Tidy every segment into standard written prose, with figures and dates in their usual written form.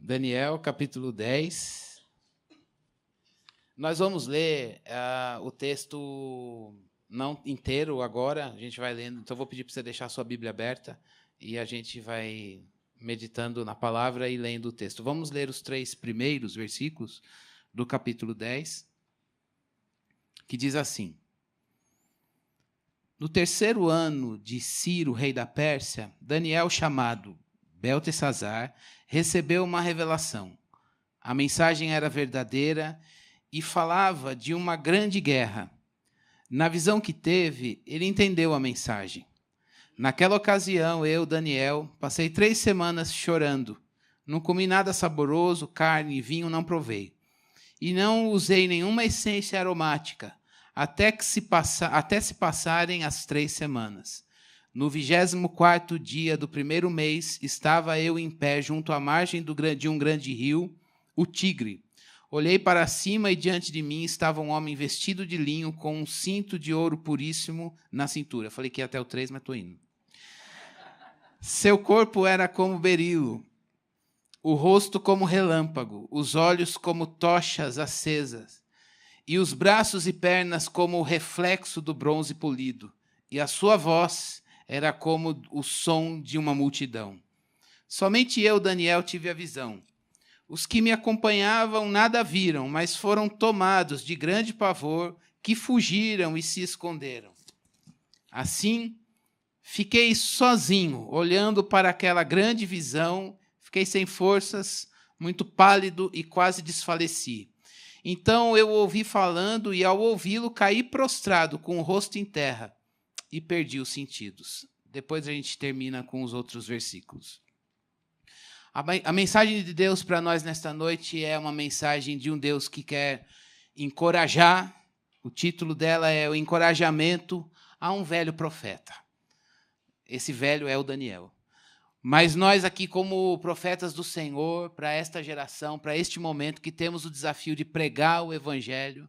Daniel, capítulo 10. Nós vamos ler o texto não inteiro agora, a gente vai lendo, então eu vou pedir para você deixar a sua Bíblia aberta e a gente vai meditando na palavra e lendo o texto. Vamos ler os 3 primeiros versículos do capítulo 10, que diz assim: No 3º ano de Ciro, rei da Pérsia, Daniel, chamado Beltesazar, recebeu uma revelação. A mensagem era verdadeira e falava de uma grande guerra. Na visão que teve, ele entendeu a mensagem. Naquela ocasião, eu, Daniel, passei 3 semanas chorando. Não comi nada saboroso, carne e vinho não provei. E não usei nenhuma essência aromática, até se passarem as 3 semanas. No 24º dia do 1º mês, estava eu em pé junto à margem de um grande rio, o Tigre. Olhei para cima e diante de mim estava um homem vestido de linho com um cinto de ouro puríssimo na cintura. Falei que ia até o 3, mas estou indo. Seu corpo era como berilo, o rosto como relâmpago, os olhos como tochas acesas, e os braços e pernas como o reflexo do bronze polido, e a sua voz era como o som de uma multidão. Somente eu, Daniel, tive a visão. Os que me acompanhavam nada viram, mas foram tomados de grande pavor, que fugiram e se esconderam. Assim, fiquei sozinho, olhando para aquela grande visão, fiquei sem forças, muito pálido e quase desfaleci. Então eu ouvi falando e, ao ouvi-lo, caí prostrado, com o rosto em terra, e perdi os sentidos. Depois a gente termina com os outros versículos. A mensagem de Deus para nós nesta noite é uma mensagem de um Deus que quer encorajar. O título dela é O Encorajamento a um Velho Profeta. Esse velho é o Daniel. Mas nós aqui, como profetas do Senhor, para esta geração, para este momento, que temos o desafio de pregar o Evangelho,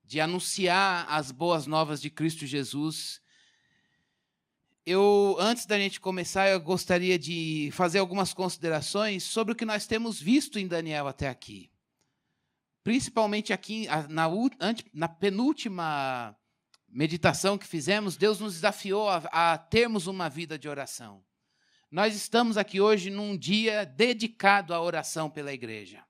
de anunciar as boas novas de Cristo Jesus. Antes da gente começar, eu gostaria de fazer algumas considerações sobre o que nós temos visto em Daniel até aqui. Principalmente aqui, na penúltima meditação que fizemos, Deus nos desafiou a termos uma vida de oração. Nós estamos aqui hoje num dia dedicado à oração pela igreja.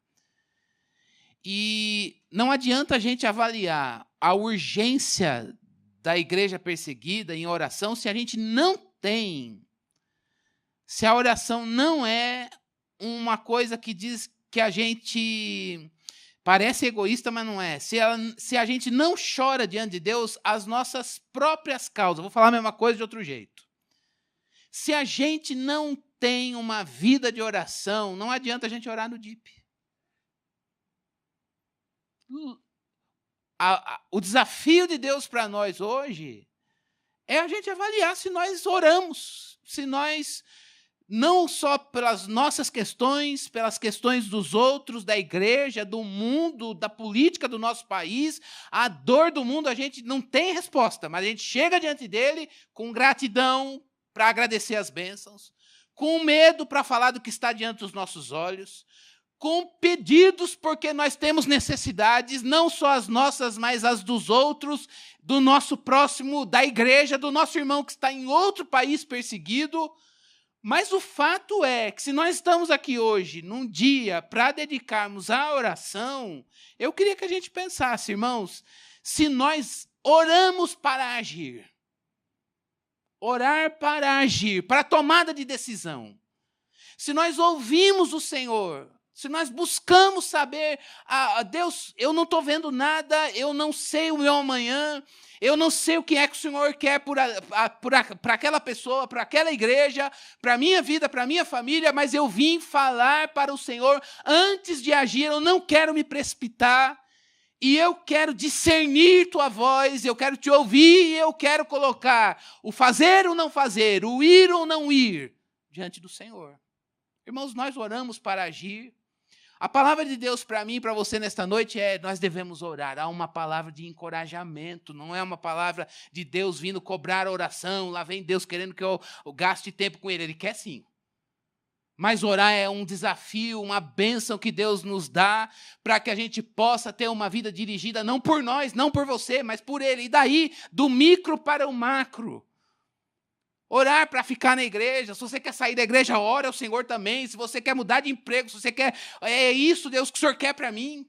E não adianta a gente avaliar a urgência da igreja perseguida em oração se a gente não tem, se a oração não é uma coisa que diz que a gente parece egoísta, mas não é. Se a gente não chora diante de Deus as nossas próprias causas. Vou falar a mesma coisa de outro jeito. Se a gente não tem uma vida de oração, não adianta a gente orar no DIP. O desafio de Deus para nós hoje é a gente avaliar se nós oramos, se nós, não só pelas nossas questões, pelas questões dos outros, da igreja, do mundo, da política do nosso país, a dor do mundo, a gente não tem resposta, mas a gente chega diante dele com gratidão para agradecer as bênçãos, com medo para falar do que está diante dos nossos olhos, com pedidos, porque nós temos necessidades, não só as nossas, mas as dos outros, do nosso próximo, da igreja, do nosso irmão que está em outro país perseguido. Mas o fato é que se nós estamos aqui hoje, num dia, para dedicarmos à oração, eu queria que a gente pensasse, irmãos, se nós oramos para agir, orar para agir, para a tomada de decisão, se nós ouvimos o Senhor, se nós buscamos saber, Deus, eu não estou vendo nada, eu não sei o meu amanhã, eu não sei o que é que o Senhor quer para aquela pessoa, para aquela igreja, para a minha vida, para a minha família, mas eu vim falar para o Senhor antes de agir, eu não quero me precipitar, e eu quero discernir tua voz, eu quero te ouvir, e eu quero colocar o fazer ou não fazer, o ir ou não ir, diante do Senhor. Irmãos, nós oramos para agir. A palavra de Deus para mim e para você nesta noite é: nós devemos orar. Há uma palavra de encorajamento, não é uma palavra de Deus vindo cobrar a oração. Lá vem Deus querendo que eu gaste tempo com Ele. Ele quer sim. Mas orar é um desafio, uma bênção que Deus nos dá para que a gente possa ter uma vida dirigida não por nós, não por você, mas por Ele. E daí, do micro para o macro. Orar para ficar na igreja. Se você quer sair da igreja, ore ao Senhor também. Se você quer mudar de emprego, se você quer... É isso, Deus, que o Senhor quer para mim.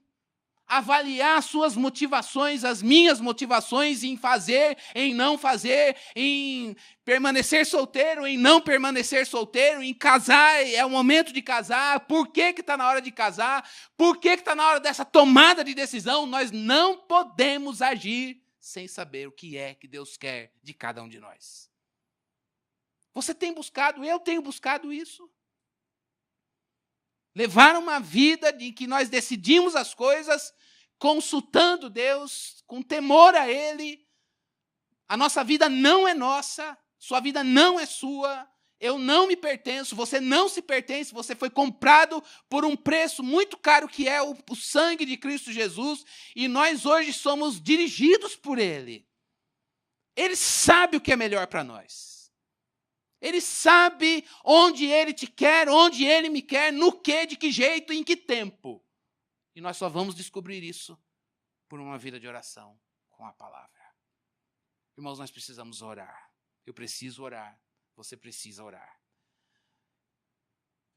Avaliar as suas motivações, as minhas motivações em fazer, em não fazer, em permanecer solteiro, em não permanecer solteiro, em casar, é o momento de casar, por que está na hora de casar, por que está na hora dessa tomada de decisão. Nós não podemos agir sem saber o que é que Deus quer de cada um de nós. Você tem buscado, eu tenho buscado isso. Levar uma vida em que nós decidimos as coisas, consultando Deus, com temor a Ele. A nossa vida não é nossa, sua vida não é sua, eu não me pertenço, você não se pertence, você foi comprado por um preço muito caro que é o sangue de Cristo Jesus, e nós hoje somos dirigidos por Ele. Ele sabe o que é melhor para nós. Ele sabe onde Ele te quer, onde Ele me quer, no que, de que jeito, em que tempo. E nós só vamos descobrir isso por uma vida de oração com a palavra. Irmãos, nós precisamos orar. Eu preciso orar. Você precisa orar.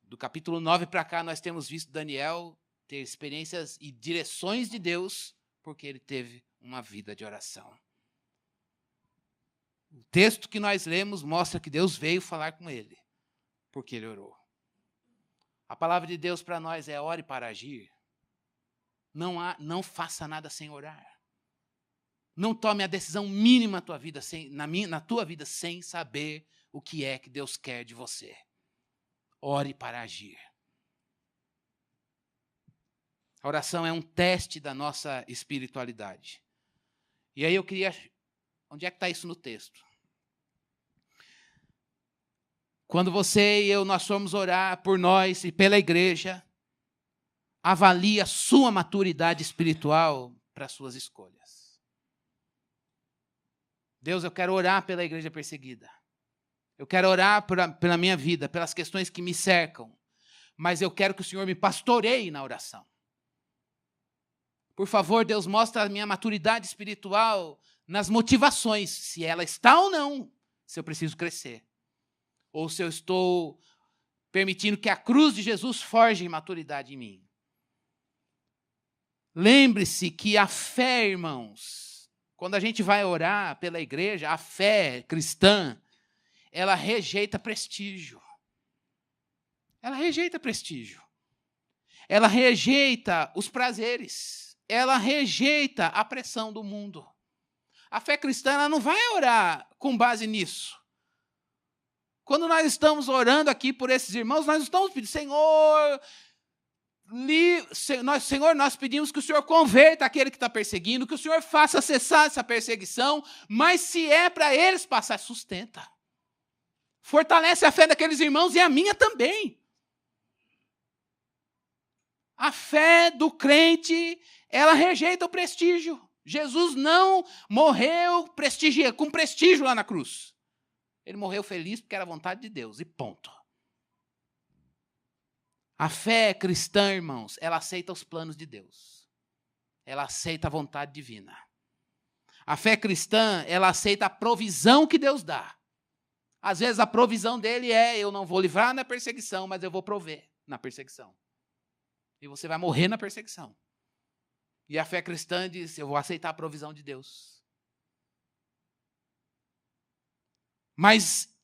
Do capítulo 9 para cá, nós temos visto Daniel ter experiências e direções de Deus, porque ele teve uma vida de oração. O texto que nós lemos mostra que Deus veio falar com ele, porque ele orou. A palavra de Deus para nós é ore para agir. Não faça nada sem orar. Não tome a decisão mínima na tua vida sem saber o que é que Deus quer de você. Ore para agir. A oração é um teste da nossa espiritualidade. E aí eu queria... Onde é que está isso no texto? Quando você e eu, nós formos orar por nós e pela igreja, avalie a sua maturidade espiritual para as suas escolhas. Deus, eu quero orar pela igreja perseguida. Eu quero orar pela minha vida, pelas questões que me cercam. Mas eu quero que o Senhor me pastoreie na oração. Por favor, Deus, mostra a minha maturidade espiritual nas motivações, se ela está ou não, se eu preciso crescer. Ou se eu estou permitindo que a cruz de Jesus forje maturidade em mim. Lembre-se que a fé, irmãos, quando a gente vai orar pela igreja, a fé cristã, ela rejeita prestígio. Ela rejeita prestígio. Ela rejeita os prazeres. Ela rejeita a pressão do mundo. A fé cristã ela não vai orar com base nisso. Quando nós estamos orando aqui por esses irmãos, nós estamos pedindo, Senhor, nós pedimos que o Senhor converta aquele que está perseguindo, que o Senhor faça cessar essa perseguição, mas se é para eles passar, sustenta. Fortalece a fé daqueles irmãos e a minha também. A fé do crente, ela rejeita o prestígio. Jesus não morreu com prestígio lá na cruz. Ele morreu feliz porque era a vontade de Deus, e ponto. A fé cristã, irmãos, ela aceita os planos de Deus. Ela aceita a vontade divina. A fé cristã, ela aceita a provisão que Deus dá. Às vezes a provisão dele eu não vou livrar na perseguição, mas eu vou prover na perseguição. E você vai morrer na perseguição. E a fé cristã diz, eu vou aceitar a provisão de Deus. Mas,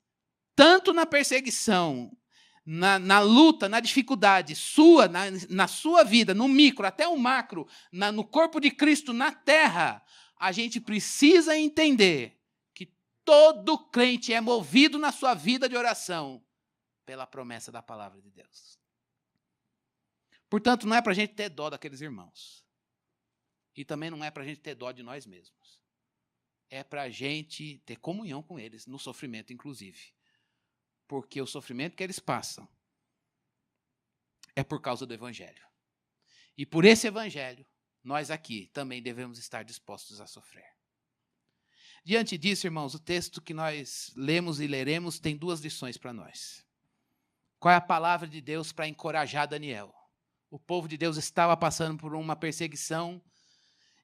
tanto na perseguição, na luta, na dificuldade sua, na sua vida, no micro até o macro, no corpo de Cristo, na terra, a gente precisa entender que todo crente é movido na sua vida de oração pela promessa da palavra de Deus. Portanto, não é para a gente ter dó daqueles irmãos. E também não é para a gente ter dó de nós mesmos. É para a gente ter comunhão com eles, no sofrimento inclusive. Porque o sofrimento que eles passam é por causa do Evangelho. E por esse Evangelho, nós aqui também devemos estar dispostos a sofrer. Diante disso, irmãos, o texto que nós lemos e leremos tem duas lições para nós. Qual é a palavra de Deus para encorajar Daniel? O povo de Deus estava passando por uma perseguição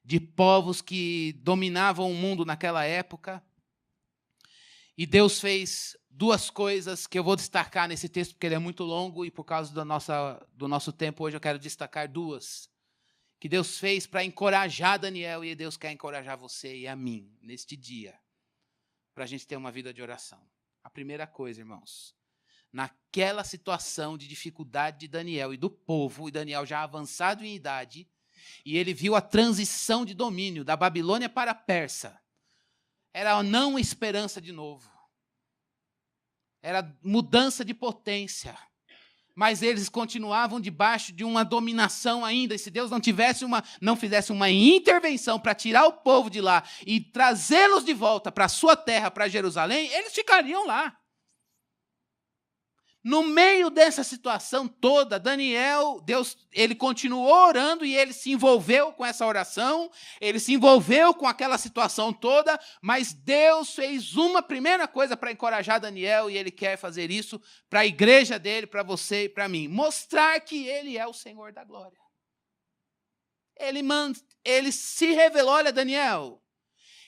de povos que dominavam o mundo naquela época. E Deus fez duas coisas que eu vou destacar nesse texto, porque ele é muito longo, e por causa do nosso tempo hoje eu quero destacar duas. Que Deus fez para encorajar Daniel, e Deus quer encorajar você e a mim, neste dia, para a gente ter uma vida de oração. A primeira coisa, irmãos, naquela situação de dificuldade de Daniel e do povo, e Daniel já avançado em idade, e ele viu a transição de domínio da Babilônia para a Pérsia. Era a não esperança de novo. Era mudança de potência. Mas eles continuavam debaixo de uma dominação ainda. E se Deus não fizesse uma intervenção para tirar o povo de lá e trazê-los de volta para a sua terra, para Jerusalém, eles ficariam lá. No meio dessa situação toda, Daniel, ele continuou orando e ele se envolveu com essa oração, ele se envolveu com aquela situação toda, mas Deus fez uma primeira coisa para encorajar Daniel, e ele quer fazer isso para a igreja dele, para você e para mim, mostrar que ele é o Senhor da glória. Ele se revelou, olha, Daniel,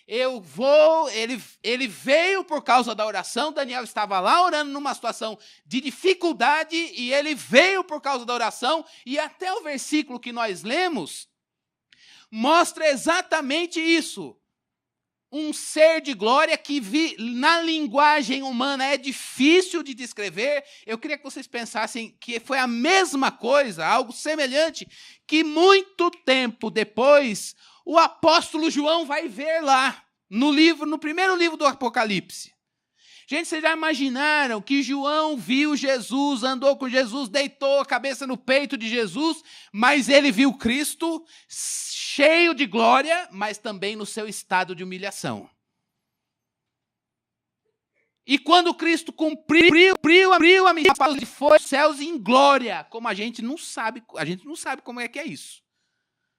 ele veio por causa da oração. Daniel estava lá orando numa situação de dificuldade, e ele veio por causa da oração, e até o versículo que nós lemos mostra exatamente isso. Um ser de glória que na linguagem humana é difícil de descrever. Eu queria que vocês pensassem que foi a mesma coisa, algo semelhante, que muito tempo depois o apóstolo João vai ver lá, no primeiro livro do Apocalipse. Gente, vocês já imaginaram que João viu Jesus, andou com Jesus, deitou a cabeça no peito de Jesus, mas ele viu Cristo cheio de glória, mas também no seu estado de humilhação. E quando Cristo cumpriu a missão, ele foi aos céus em glória, como a gente não sabe como é que é isso.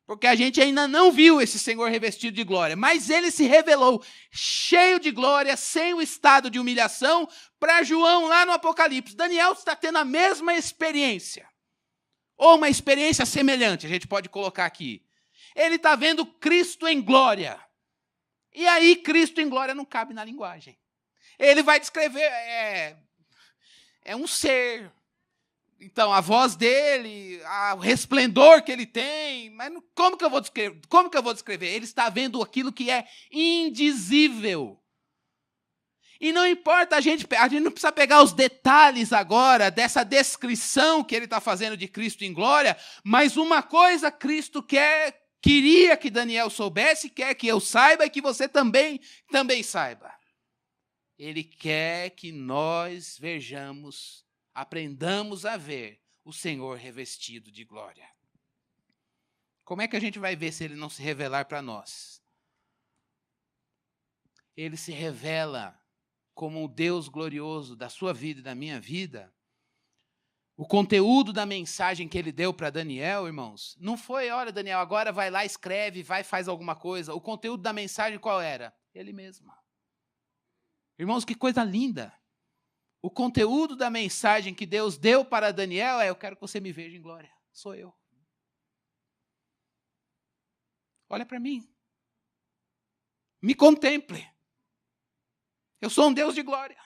Porque a gente ainda não viu esse Senhor revestido de glória. Mas ele se revelou cheio de glória, sem o estado de humilhação, para João lá no Apocalipse. Daniel está tendo a mesma experiência. Ou uma experiência semelhante, a gente pode colocar aqui. Ele está vendo Cristo em glória. E aí, Cristo em glória não cabe na linguagem. Ele vai descrever, é um ser. Então, a voz dele, o resplendor que ele tem, mas como que eu vou descrever? Ele está vendo aquilo que é indizível. E não importa, a gente não precisa pegar os detalhes agora dessa descrição que ele está fazendo de Cristo em glória, mas uma coisa Cristo queria que Daniel soubesse, quer que eu saiba e que você também saiba. Ele quer que nós aprendamos a ver o Senhor revestido de glória. Como é que a gente vai ver se ele não se revelar para nós? Ele se revela como o Deus glorioso da sua vida e da minha vida. O conteúdo da mensagem que ele deu para Daniel, irmãos, não foi, olha, Daniel, agora vai lá, escreve, faz alguma coisa. O conteúdo da mensagem qual era? Ele mesmo. Irmãos, que coisa linda. O conteúdo da mensagem que Deus deu para Daniel eu quero que você me veja em glória. Sou eu. Olha para mim. Me contemple. Eu sou um Deus de glória.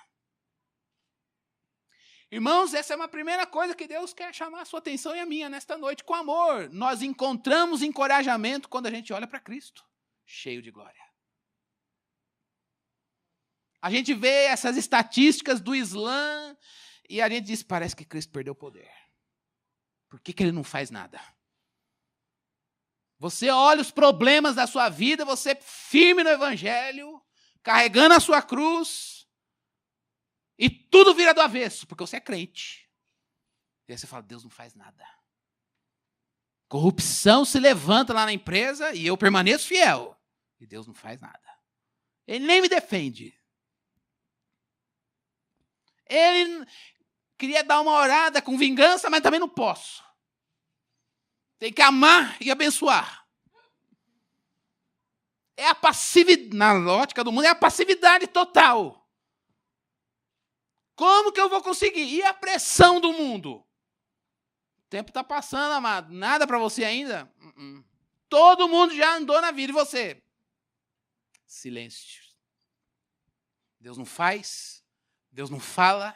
Irmãos, essa é uma primeira coisa que Deus quer chamar a sua atenção e a minha nesta noite. Com amor, nós encontramos encorajamento quando a gente olha para Cristo, cheio de glória. A gente vê essas estatísticas do Islã e a gente diz, parece que Cristo perdeu o poder. Por que ele não faz nada? Você olha os problemas da sua vida, você firme no Evangelho, carregando a sua cruz, e tudo vira do avesso, porque você é crente. E aí você fala, Deus não faz nada. Corrupção se levanta lá na empresa e eu permaneço fiel. E Deus não faz nada. Ele nem me defende. Ele queria dar uma orada com vingança, mas também não posso. Tem que amar e abençoar. É a passividade, na lógica do mundo, é a passividade total. Como que eu vou conseguir? E a pressão do mundo? O tempo está passando, amado. Nada para você ainda? Todo mundo já andou na vida, e você? Silêncio. Deus não faz, Deus não fala,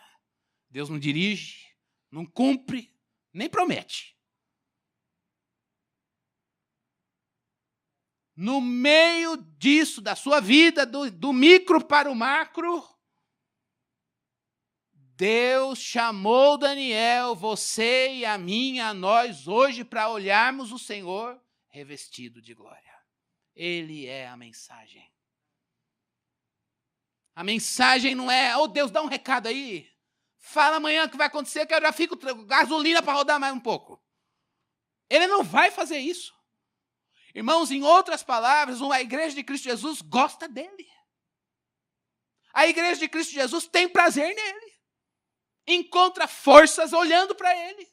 Deus não dirige, não cumpre, nem promete. No meio disso, da sua vida, do micro para o macro, Deus chamou Daniel, você e a mim, a nós, hoje, para olharmos o Senhor revestido de glória. Ele é a mensagem. A mensagem não é, Deus, dá um recado aí. Fala amanhã o que vai acontecer, que eu já fico gasolina para rodar mais um pouco. Ele não vai fazer isso. Irmãos, em outras palavras, a igreja de Cristo Jesus gosta dele. A igreja de Cristo Jesus tem prazer nele. Encontra forças olhando para ele.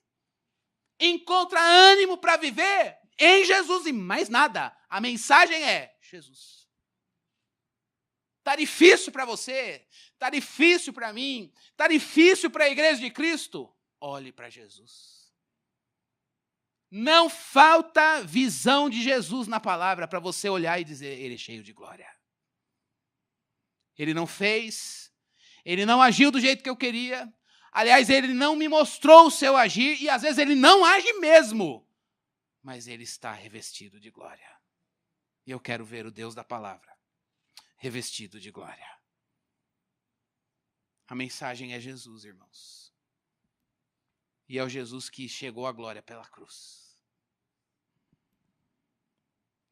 Encontra ânimo para viver em Jesus e mais nada. A mensagem é Jesus. Está difícil para você? Está difícil para mim? Está difícil para a igreja de Cristo? Olhe para Jesus. Não falta visão de Jesus na palavra para você olhar e dizer, ele é cheio de glória. Ele não fez, ele não agiu do jeito que eu queria. Aliás, ele não me mostrou o seu agir e às vezes ele não age mesmo. Mas ele está revestido de glória. E eu quero ver o Deus da palavra revestido de glória. A mensagem é Jesus, irmãos. E é o Jesus que chegou à glória pela cruz.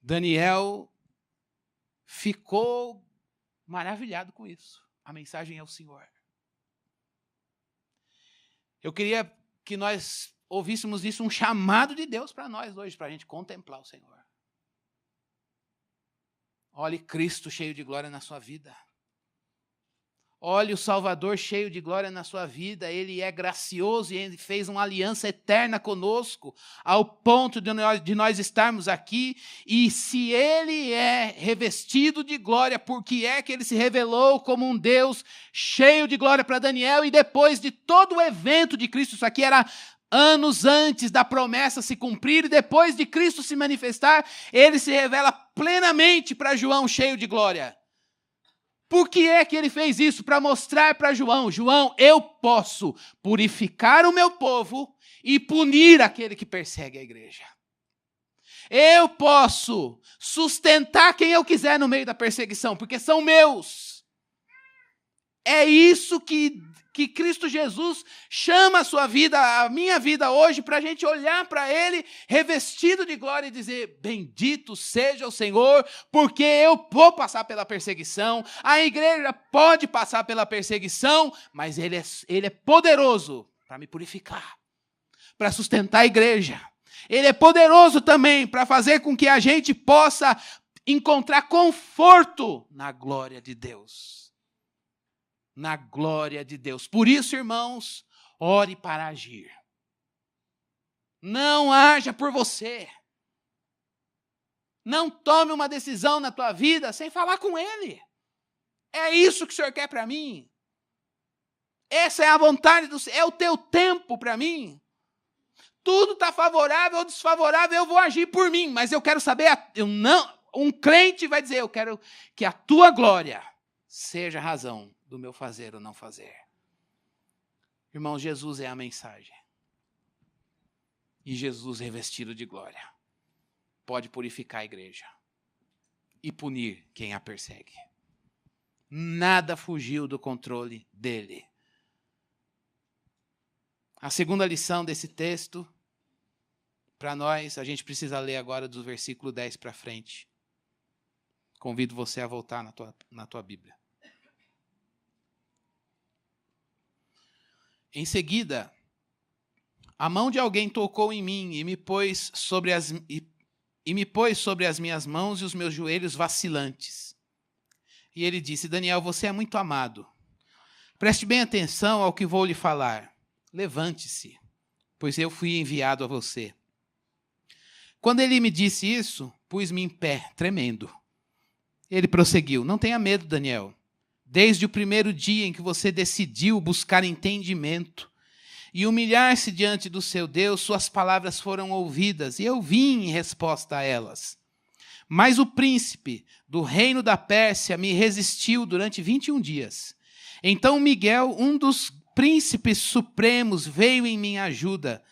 Daniel ficou maravilhado com isso. A mensagem é o Senhor. Eu queria que nós ouvíssemos isso, um chamado de Deus para nós hoje, para a gente contemplar o Senhor. Olhe Cristo cheio de glória na sua vida. Olhe o Salvador cheio de glória na sua vida. Ele é gracioso e ele fez uma aliança eterna conosco, ao ponto de nós estarmos aqui. E se ele é revestido de glória, por que é que ele se revelou como um Deus cheio de glória para Daniel? E depois de todo o evento de Cristo, isso aqui era anos antes da promessa se cumprir, e depois de Cristo se manifestar, ele se revela plenamente para João cheio de glória. Por que é que ele fez isso? Para mostrar para João, João, eu posso purificar o meu povo e punir aquele que persegue a igreja. Eu posso sustentar quem eu quiser no meio da perseguição, porque são meus. É isso que Cristo Jesus chama a sua vida, a minha vida hoje, para a gente olhar para ele revestido de glória e dizer, bendito seja o Senhor, porque eu vou passar pela perseguição, a igreja pode passar pela perseguição, mas ele é poderoso para me purificar, para sustentar a igreja. Ele é poderoso também para fazer com que a gente possa encontrar conforto na glória de Deus. Na glória de Deus. Por isso, irmãos, ore para agir. Não haja por você. Não tome uma decisão na tua vida sem falar com Ele. É isso que o Senhor quer para mim? Essa é a vontade do Senhor, é o teu tempo para mim? Tudo está favorável ou desfavorável, eu vou agir por mim, mas eu quero saber, um crente vai dizer, eu quero que a tua glória seja a razão do meu fazer ou não fazer. Irmão, Jesus é a mensagem. E Jesus revestido de glória pode purificar a igreja e punir quem a persegue. Nada fugiu do controle dele. A segunda lição desse texto, para nós, a gente precisa ler agora do versículo 10 para frente. Convido você a voltar na tua Bíblia. Em seguida, a mão de alguém tocou em mim e me pôs sobre as minhas mãos e os meus joelhos vacilantes. E ele disse, Daniel, você é muito amado. Preste bem atenção ao que vou lhe falar. Levante-se, pois eu fui enviado a você. Quando ele me disse isso, pus-me em pé, tremendo. Ele prosseguiu, não tenha medo, Daniel. desde o primeiro dia em que você decidiu buscar entendimento e humilhar-se diante do seu Deus, suas palavras foram ouvidas, e eu vim em resposta a elas. Mas o príncipe do reino da Pérsia me resistiu durante 21 dias. Então Miguel, um dos príncipes supremos, veio em minha ajuda,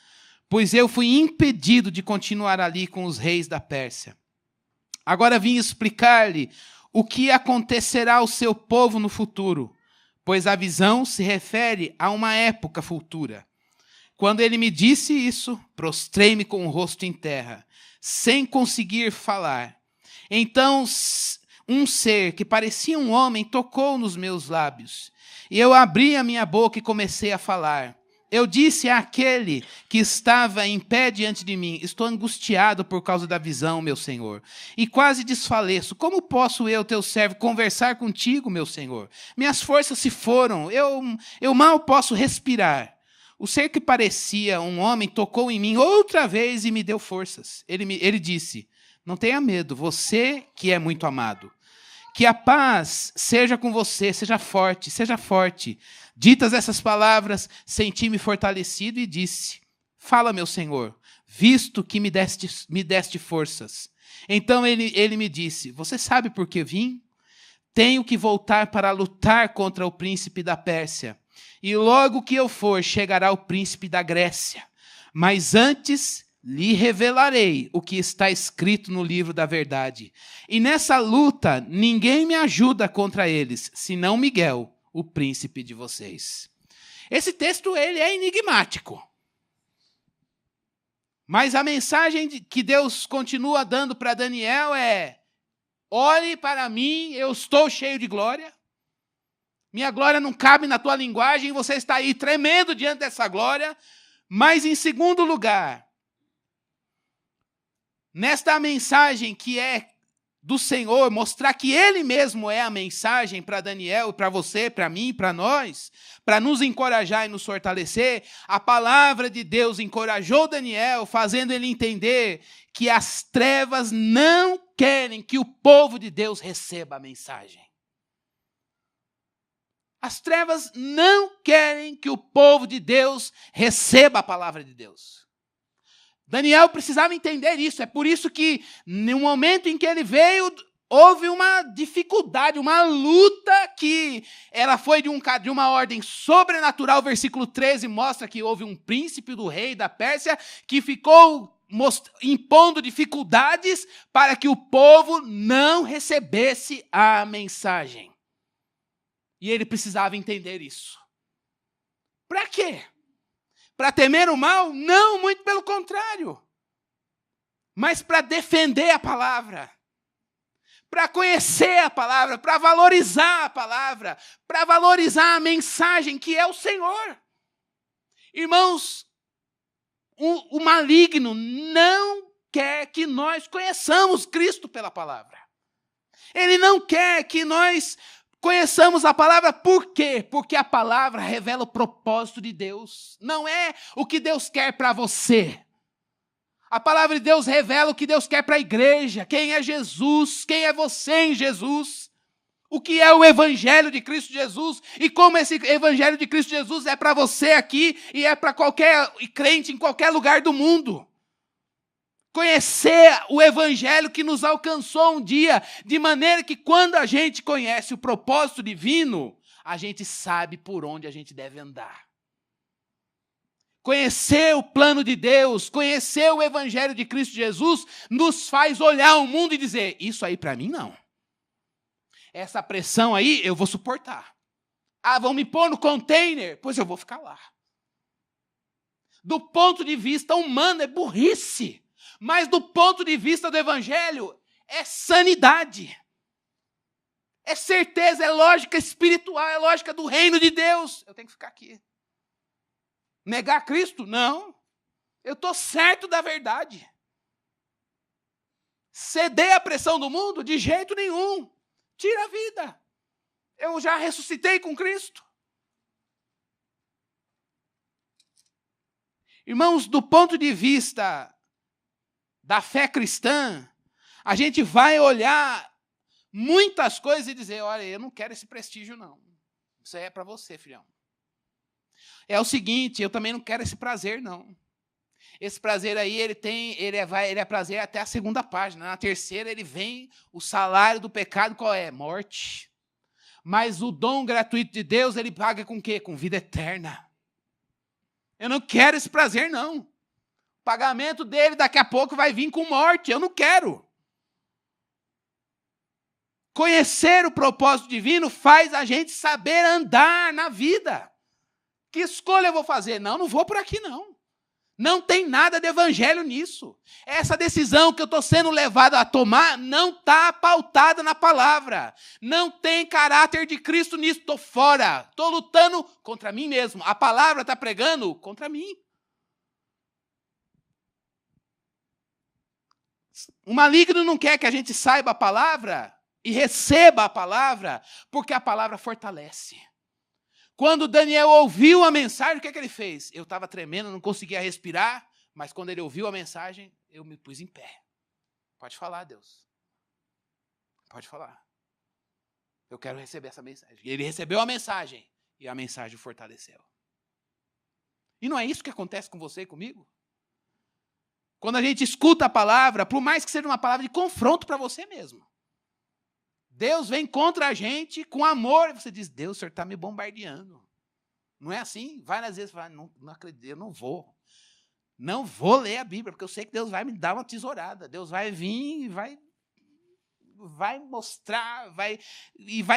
pois eu fui impedido de continuar ali com os reis da Pérsia. Agora vim explicar-lhe o que acontecerá ao seu povo no futuro, pois a visão se refere a uma época futura. Quando ele me disse isso, prostrei-me com o rosto em terra, sem conseguir falar. Então, um ser que parecia um homem tocou nos meus lábios, e eu abri a minha boca e comecei a falar. Eu disse àquele que estava em pé diante de mim: estou angustiado por causa da visão, meu senhor, e quase desfaleço. Como posso eu, teu servo, conversar contigo, meu senhor? Minhas forças se foram, eu mal posso respirar. O ser que parecia um homem tocou em mim outra vez e me deu forças. Ele disse: não tenha medo, você que é muito amado. Que a paz seja com você, seja forte, seja forte. Ditas essas palavras, senti-me fortalecido e disse: fala, meu senhor, visto que me deste forças. Então ele me disse: você sabe por que vim? Tenho que voltar para lutar contra o príncipe da Pérsia. E logo que eu for, chegará o príncipe da Grécia. Mas antes lhe revelarei o que está escrito no livro da verdade. E nessa luta, ninguém me ajuda contra eles, senão Miguel, o príncipe de vocês. Esse texto ele é enigmático. Mas a mensagem que Deus continua dando para Daniel é: olhe para mim, eu estou cheio de glória. Minha glória não cabe na tua linguagem, você está aí tremendo diante dessa glória. Mas em segundo lugar, nesta mensagem que é do Senhor, mostrar que Ele mesmo é a mensagem para Daniel, para você, para mim, para nós, para nos encorajar e nos fortalecer, a palavra de Deus encorajou Daniel, fazendo ele entender que as trevas não querem que o povo de Deus receba a mensagem. As trevas não querem que o povo de Deus receba a palavra de Deus. Daniel precisava entender isso. É por isso que, no momento em que ele veio, houve uma dificuldade, uma luta que ela foi de uma ordem sobrenatural. O versículo 13 mostra que houve um príncipe do rei da Pérsia que ficou impondo dificuldades para que o povo não recebesse a mensagem. E ele precisava entender isso. Para quê? Para temer o mal? Não, muito pelo contrário. Mas para defender a palavra. Para conhecer a palavra, para valorizar a palavra, para valorizar a mensagem que é o Senhor. Irmãos, o maligno não quer que nós conheçamos Cristo pela palavra. Ele não quer que nós conheçamos a palavra. Por quê? Porque a palavra revela o propósito de Deus. Não é o que Deus quer para você. A palavra de Deus revela o que Deus quer para a igreja. Quem é Jesus? Quem é você em Jesus? O que é o Evangelho de Cristo Jesus? E como esse Evangelho de Cristo Jesus é para você aqui e é para qualquer crente em qualquer lugar do mundo. Conhecer o Evangelho que nos alcançou um dia, de maneira que quando a gente conhece o propósito divino, a gente sabe por onde a gente deve andar. Conhecer o plano de Deus, conhecer o Evangelho de Cristo Jesus, nos faz olhar o mundo e dizer: isso aí para mim não. Essa pressão aí eu vou suportar. Ah, vão me pôr no container? Pois eu vou ficar lá. Do ponto de vista humano é burrice. Mas do ponto de vista do Evangelho, é sanidade. É certeza, é lógica espiritual, é lógica do reino de Deus. Eu tenho que ficar aqui. Negar Cristo? Não. Eu estou certo da verdade. Ceder à pressão do mundo? De jeito nenhum. Tira a vida. Eu já ressuscitei com Cristo. Irmãos, do ponto de vista da fé cristã, a gente vai olhar muitas coisas e dizer, olha, eu não quero esse prestígio, não. Isso aí é para você, filhão. É o seguinte, eu também não quero esse prazer, não. Esse prazer aí, ele é prazer até a segunda página. Na terceira, ele vem, o salário do pecado, qual é? Morte. Mas o dom gratuito de Deus, ele paga com o quê? Com vida eterna. Eu não quero esse prazer, não. O pagamento dele daqui a pouco vai vir com morte. Eu não quero. Conhecer o propósito divino faz a gente saber andar na vida. Que escolha eu vou fazer? Não vou por aqui, não. Não tem nada de evangelho nisso. Essa decisão que eu estou sendo levado a tomar não está pautada na palavra. Não tem caráter de Cristo nisso. Estou fora. Estou lutando contra mim mesmo. A palavra está pregando contra mim. O maligno não quer que a gente saiba a palavra e receba a palavra, porque a palavra fortalece. Quando Daniel ouviu a mensagem, o que ele fez? Eu estava tremendo, não conseguia respirar, mas quando ele ouviu a mensagem, eu me pus em pé. Pode falar, Deus. Pode falar. Eu quero receber essa mensagem. Ele recebeu a mensagem e a mensagem o fortaleceu. E não é isso que acontece com você e comigo? Quando a gente escuta a palavra, por mais que seja uma palavra de confronto para você mesmo, Deus vem contra a gente com amor. Você diz, Deus, o Senhor está me bombardeando. Não é assim? Várias vezes você fala, não acredito, eu não vou. Não vou ler a Bíblia, porque eu sei que Deus vai me dar uma tesourada. Deus vai vir e vai mostrar, vai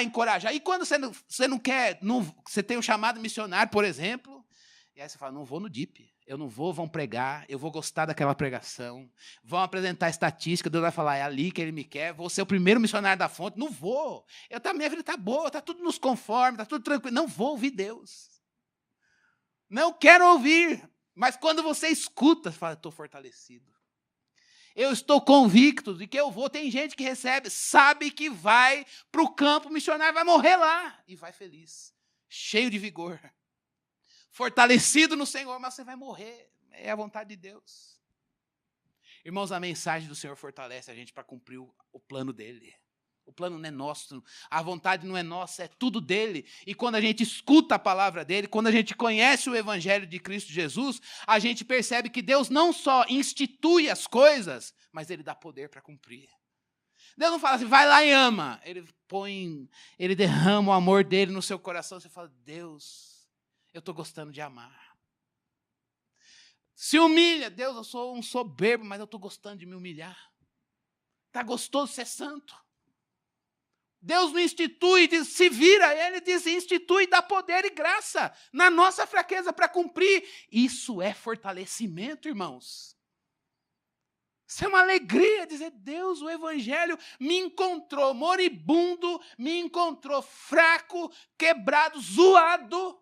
encorajar. E quando você não quer, você tem um chamado missionário, por exemplo, e aí você fala, não vou no DIP. Eu não vou, vão pregar, eu vou gostar daquela pregação, vão apresentar estatística, Deus vai falar, é ali que ele me quer, vou ser o primeiro missionário da fonte. Não vou. Minha vida está boa, está tudo nos conforme, está tudo tranquilo. Não vou ouvir Deus. Não quero ouvir. Mas quando você escuta, você fala, estou fortalecido. Eu estou convicto de que eu vou. Tem gente que recebe, sabe que vai para o campo missionário, vai morrer lá. E vai feliz, cheio de vigor. Fortalecido no Senhor, mas você vai morrer. É a vontade de Deus. Irmãos, a mensagem do Senhor fortalece a gente para cumprir o plano dele. O plano não é nosso, a vontade não é nossa, é tudo dele. E quando a gente escuta a palavra dele, quando a gente conhece o evangelho de Cristo Jesus, a gente percebe que Deus não só institui as coisas, mas ele dá poder para cumprir. Deus não fala assim, vai lá e ama. Ele derrama o amor dele no seu coração. Você fala, Deus, eu estou gostando de amar. Se humilha. Deus, eu sou um soberbo, mas eu estou gostando de me humilhar. Está gostoso ser santo. Deus não institui, diz, se vira. Ele diz, institui, dá poder e graça na nossa fraqueza para cumprir. Isso é fortalecimento, irmãos. Isso é uma alegria dizer, Deus, o evangelho me encontrou moribundo, me encontrou fraco, quebrado, zoado.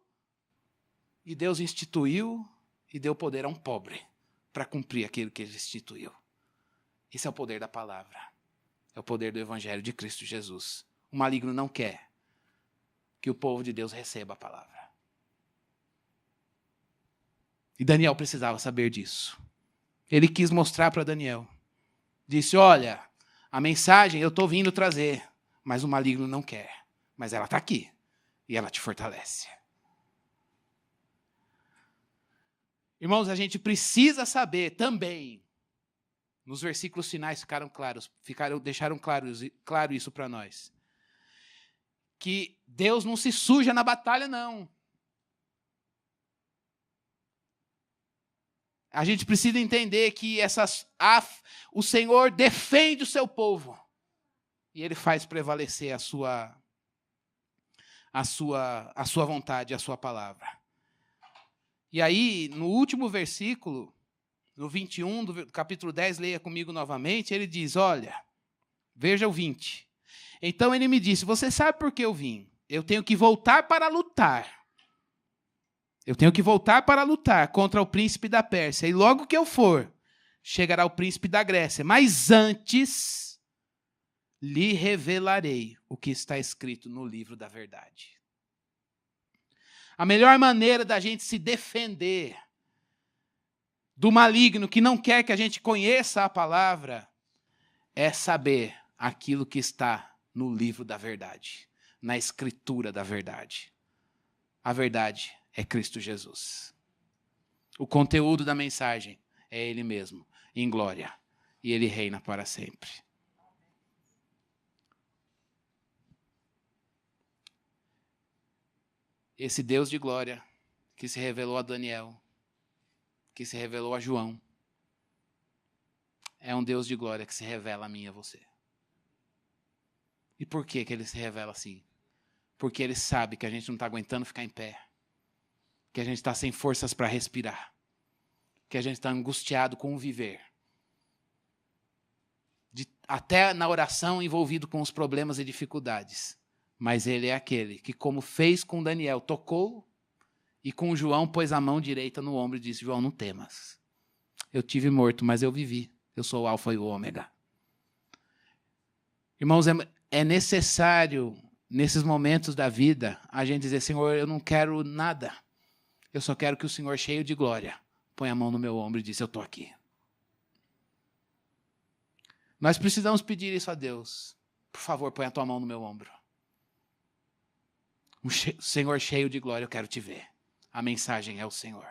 E Deus instituiu e deu poder a um pobre para cumprir aquilo que ele instituiu. Esse é o poder da palavra. É o poder do evangelho de Cristo Jesus. O maligno não quer que o povo de Deus receba a palavra. E Daniel precisava saber disso. Ele quis mostrar para Daniel. Disse, olha, a mensagem eu estou vindo trazer, mas o maligno não quer. Mas ela está aqui e ela te fortalece. Irmãos, a gente precisa saber também, nos versículos finais deixaram claro isso para nós, que Deus não se suja na batalha, não. A gente precisa entender que o Senhor defende o seu povo e Ele faz prevalecer a sua vontade, a sua palavra. E aí, no último versículo, no 21 do capítulo 10, leia comigo novamente, ele diz, olha, veja o 20. Então ele me disse, você sabe por que eu vim? Eu tenho que voltar para lutar. Eu tenho que voltar para lutar contra o príncipe da Pérsia. E logo que eu for, chegará o príncipe da Grécia. Mas antes, lhe revelarei o que está escrito no livro da verdade. A melhor maneira da gente se defender do maligno que não quer que a gente conheça a palavra é saber aquilo que está no livro da verdade, na escritura da verdade. A verdade é Cristo Jesus. O conteúdo da mensagem é Ele mesmo, em glória. E Ele reina para sempre. Esse Deus de glória que se revelou a Daniel, que se revelou a João, é um Deus de glória que se revela a mim e a você. E por que Ele se revela assim? Porque Ele sabe que a gente não está aguentando ficar em pé, que a gente está sem forças para respirar, que a gente está angustiado com o viver, até na oração envolvido com os problemas e dificuldades. Mas Ele é aquele que, como fez com Daniel, tocou e com João pôs a mão direita no ombro e disse: João, não temas. Eu tive morto, mas eu vivi. Eu sou o alfa e o ômega. Irmãos, é necessário, nesses momentos da vida, a gente dizer: Senhor, eu não quero nada. Eu só quero que o Senhor, cheio de glória, põe a mão no meu ombro e diz: eu estou aqui. Nós precisamos pedir isso a Deus. Por favor, põe a tua mão no meu ombro. Senhor cheio de glória, eu quero te ver. A mensagem é o Senhor.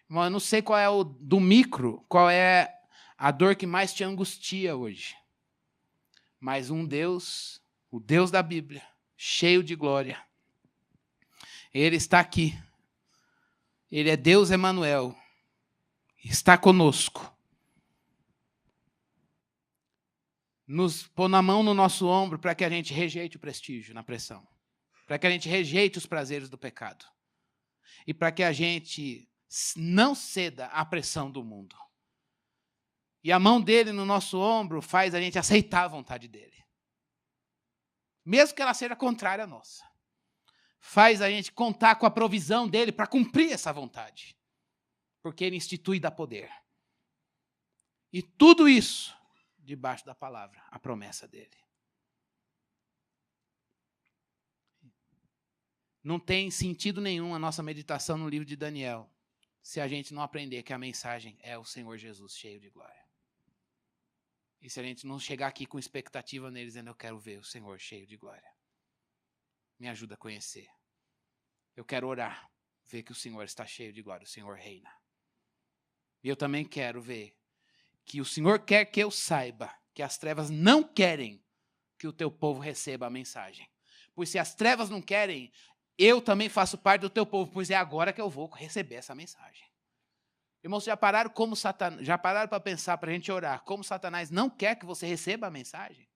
Irmão, eu não sei qual é do micro, qual é a dor que mais te angustia hoje. Mas um Deus, o Deus da Bíblia, cheio de glória, Ele está aqui. Ele é Deus Emanuel. Está conosco. Nos pôr na mão no nosso ombro para que a gente rejeite o prestígio na pressão. Para que a gente rejeite os prazeres do pecado. E para que a gente não ceda à pressão do mundo. E a mão dele no nosso ombro faz a gente aceitar a vontade dele. Mesmo que ela seja contrária à nossa. Faz a gente contar com a provisão dele para cumprir essa vontade. Porque ele institui e dá poder. E tudo isso debaixo da palavra, a promessa dele. Não tem sentido nenhum a nossa meditação no livro de Daniel se a gente não aprender que a mensagem é o Senhor Jesus cheio de glória. E se a gente não chegar aqui com expectativa nele, dizendo: eu quero ver o Senhor cheio de glória. Me ajuda a conhecer. Eu quero orar, ver que o Senhor está cheio de glória, o Senhor reina. E eu também quero ver que o Senhor quer que eu saiba que as trevas não querem que o teu povo receba a mensagem. Pois se as trevas não querem, eu também faço parte do teu povo, pois é agora que eu vou receber essa mensagem. Irmãos, já pararam para pensar, para a gente orar, como Satanás não quer que você receba a mensagem?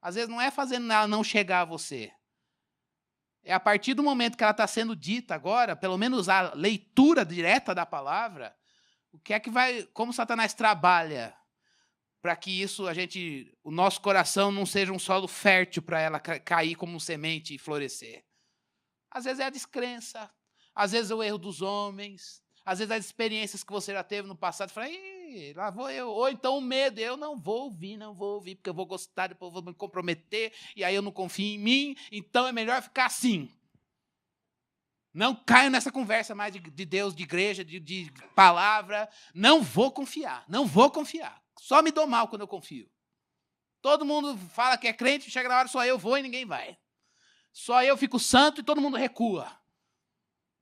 Às vezes não é fazendo ela não chegar a você. É a partir do momento que ela está sendo dita agora, pelo menos a leitura direta da palavra, como Satanás trabalha para que isso o nosso coração não seja um solo fértil para ela cair como semente e florescer. Às vezes é a descrença, às vezes é o erro dos homens, às vezes as experiências que você já teve no passado, fala: lá vou eu. Ou então o medo: eu não vou ouvir, porque eu vou gostar, depois eu vou me comprometer, e aí eu não confio em mim, então é melhor ficar assim. Não caio nessa conversa mais de Deus, de igreja, de palavra. Não vou confiar. Só me dou mal quando eu confio. Todo mundo fala que é crente, chega na hora, só eu vou e ninguém vai. Só eu fico santo e todo mundo recua.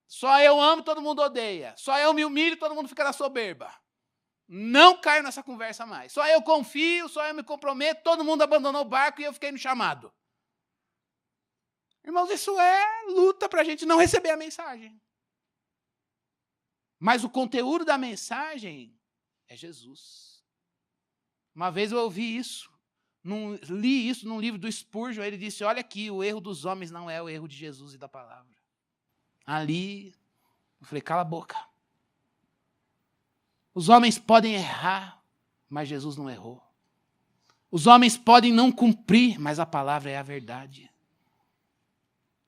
Só eu amo e todo mundo odeia. Só eu me humilho e todo mundo fica na soberba. Não caio nessa conversa mais. Só eu confio, só eu me comprometo, todo mundo abandonou o barco e eu fiquei no chamado. Irmãos, isso é luta para a gente não receber a mensagem. Mas o conteúdo da mensagem é Jesus. Uma vez eu ouvi isso, li isso num livro do Spurgeon, ele disse: olha aqui, o erro dos homens não é o erro de Jesus e da palavra. Ali, eu falei: cala a boca. Os homens podem errar, mas Jesus não errou. Os homens podem não cumprir, mas a palavra é a verdade.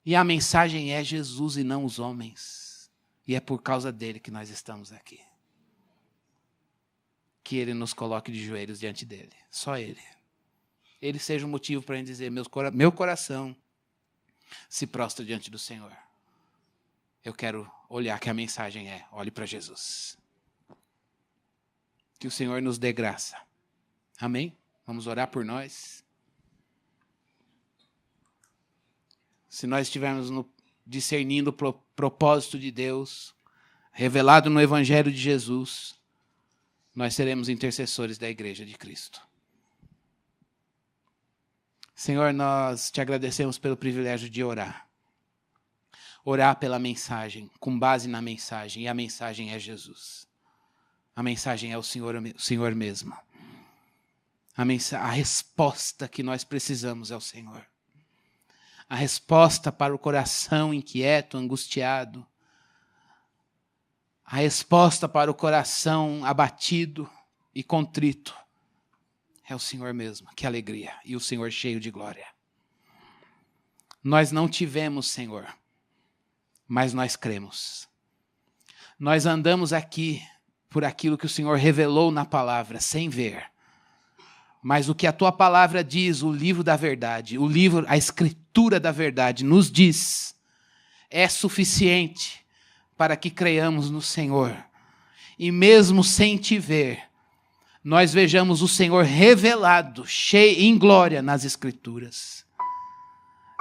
E a mensagem é Jesus e não os homens. E é por causa dele que nós estamos aqui. Que ele nos coloque de joelhos diante dele. Só ele. Ele seja o motivo para a gente dizer: meu coração se prostra diante do Senhor. Eu quero olhar que a mensagem é: olhe para Jesus. Que o Senhor nos dê graça. Amém? Vamos orar por nós. se nós estivermos discernindo o propósito de Deus, revelado no Evangelho de Jesus, nós seremos intercessores da Igreja de Cristo. Senhor, nós te agradecemos pelo privilégio de orar. Orar pela mensagem, com base na mensagem, e a mensagem é Jesus. A mensagem é o Senhor mesmo. A resposta que nós precisamos é o Senhor. A resposta para o coração inquieto, angustiado. A resposta para o coração abatido e contrito é o Senhor mesmo. Que alegria! E o Senhor cheio de glória. Nós não tivemos, Senhor, mas nós cremos. Nós andamos aqui por aquilo que o Senhor revelou na palavra, sem ver. Mas o que a tua palavra diz, o livro da verdade, a escritura da verdade nos diz, é suficiente para que creiamos no Senhor. E mesmo sem te ver, nós vejamos o Senhor revelado, cheio em glória nas escrituras.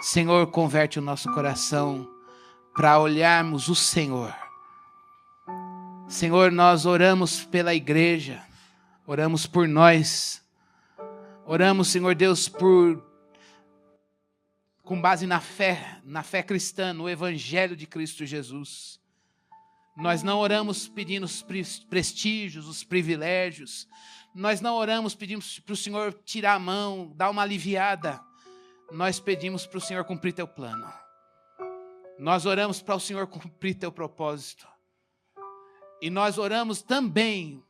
Senhor, converte o nosso coração para olharmos o Senhor. Senhor, nós oramos pela igreja, oramos por nós. Oramos, Senhor Deus, com base na fé cristã, no Evangelho de Cristo Jesus. Nós não oramos pedindo os prestígios, os privilégios. Nós não oramos pedindo para o Senhor tirar a mão, dar uma aliviada. Nós pedimos para o Senhor cumprir teu plano. Nós oramos para o Senhor cumprir teu propósito. E nós oramos também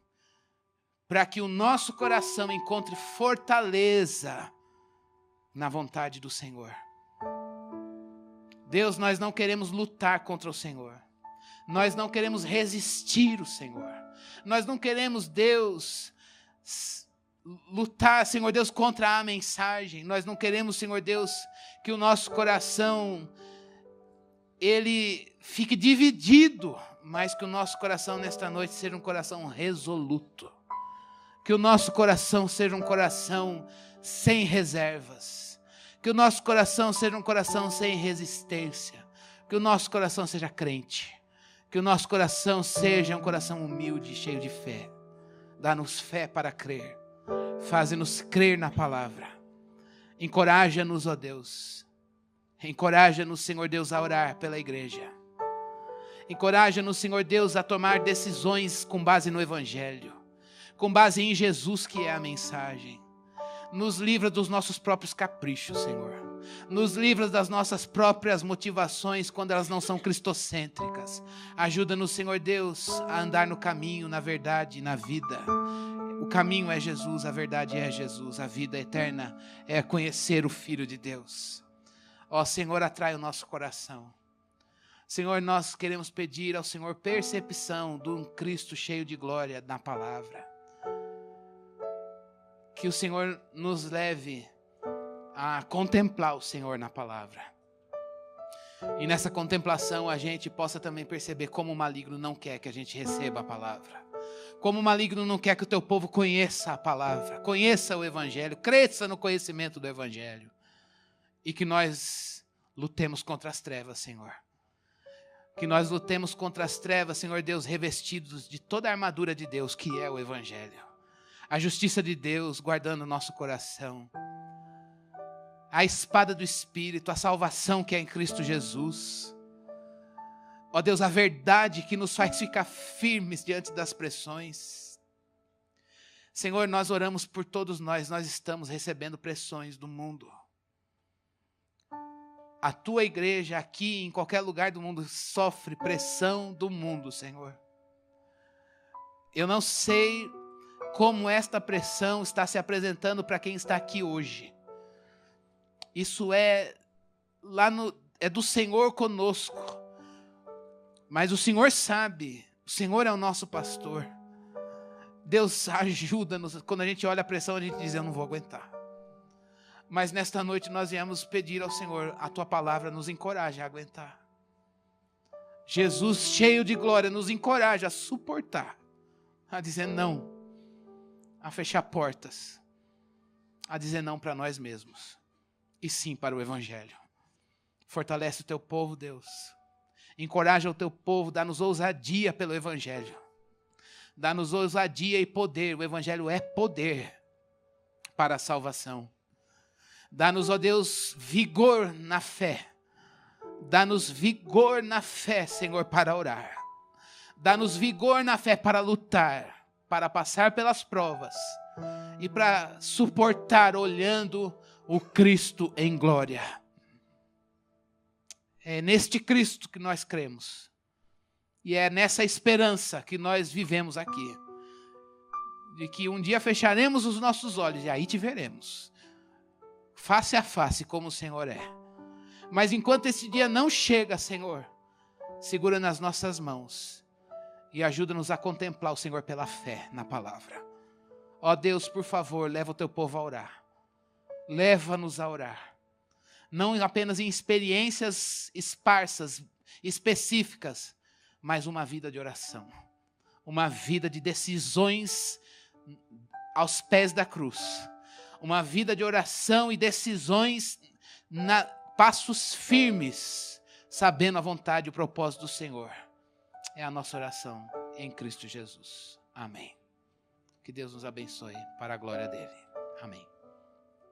para que o nosso coração encontre fortaleza na vontade do Senhor. Deus, nós não queremos lutar contra o Senhor. Nós não queremos resistir o Senhor. Nós não queremos, Deus, lutar, Senhor Deus, contra a mensagem. Nós não queremos, Senhor Deus, que o nosso coração ele fique dividido, mas que o nosso coração nesta noite seja um coração resoluto. Que o nosso coração seja um coração sem reservas. Que o nosso coração seja um coração sem resistência. Que o nosso coração seja crente. Que o nosso coração seja um coração humilde, cheio de fé. Dá-nos fé para crer. Faze-nos crer na palavra. Encoraja-nos, ó Deus. Encoraja-nos, Senhor Deus, a orar pela igreja. Encoraja-nos, Senhor Deus, a tomar decisões com base no Evangelho. Com base em Jesus, que é a mensagem. Nos livra dos nossos próprios caprichos, Senhor. Nos livra das nossas próprias motivações quando elas não são cristocêntricas. Ajuda-nos, Senhor Deus, a andar no caminho, na verdade e na vida. O caminho é Jesus, a verdade é Jesus. A vida eterna é conhecer o Filho de Deus. Ó Senhor, atrai o nosso coração. Senhor, nós queremos pedir ao Senhor percepção de um Cristo cheio de glória na palavra. Que o Senhor nos leve a contemplar o Senhor na palavra. E nessa contemplação a gente possa também perceber como o maligno não quer que a gente receba a palavra. Como o maligno não quer que o teu povo conheça a palavra, conheça o Evangelho, cresça no conhecimento do Evangelho. E que nós lutemos contra as trevas, Senhor. Que nós lutemos contra as trevas, Senhor Deus, revestidos de toda a armadura de Deus, que é o Evangelho. A justiça de Deus guardando o nosso coração. A espada do Espírito, a salvação que é em Cristo Jesus. Ó Deus, a verdade que nos faz ficar firmes diante das pressões. Senhor, nós oramos por todos nós estamos recebendo pressões do mundo. A tua igreja aqui, em qualquer lugar do mundo, sofre pressão do mundo, Senhor. Eu não sei como esta pressão está se apresentando para quem está aqui hoje. Isso é do Senhor conosco. Mas o Senhor sabe, o Senhor é o nosso pastor. Deus ajuda-nos. Quando a gente olha a pressão, a gente diz, eu não vou aguentar. Mas nesta noite nós viemos pedir ao Senhor, a tua palavra nos encoraja a aguentar. Jesus, cheio de glória, nos encoraja a suportar, a dizer não, a fechar portas, a dizer não para nós mesmos, e sim para o Evangelho. Fortalece o teu povo, Deus. Encoraja o teu povo, dá-nos ousadia pelo Evangelho. Dá-nos ousadia e poder. O Evangelho é poder para a salvação. Dá-nos, ó Deus, vigor na fé. Dá-nos vigor na fé, Senhor, para orar. Dá-nos vigor na fé para lutar, para passar pelas provas e para suportar olhando o Cristo em glória. É neste Cristo que nós cremos. E é nessa esperança que nós vivemos aqui. De que um dia fecharemos os nossos olhos e aí te veremos. Face a face como o Senhor é. Mas enquanto esse dia não chega, Senhor, segura nas nossas mãos e ajuda-nos a contemplar o Senhor pela fé na palavra. Ó Deus, por favor, leva o teu povo a orar. Leva-nos a orar. Não apenas em experiências esparsas, específicas, mas uma vida de oração. Uma vida de decisões aos pés da cruz. Uma vida de oração e decisões, passos firmes, sabendo a vontade e o propósito do Senhor. É a nossa oração em Cristo Jesus. Amém. Que Deus nos abençoe para a glória dele. Amém.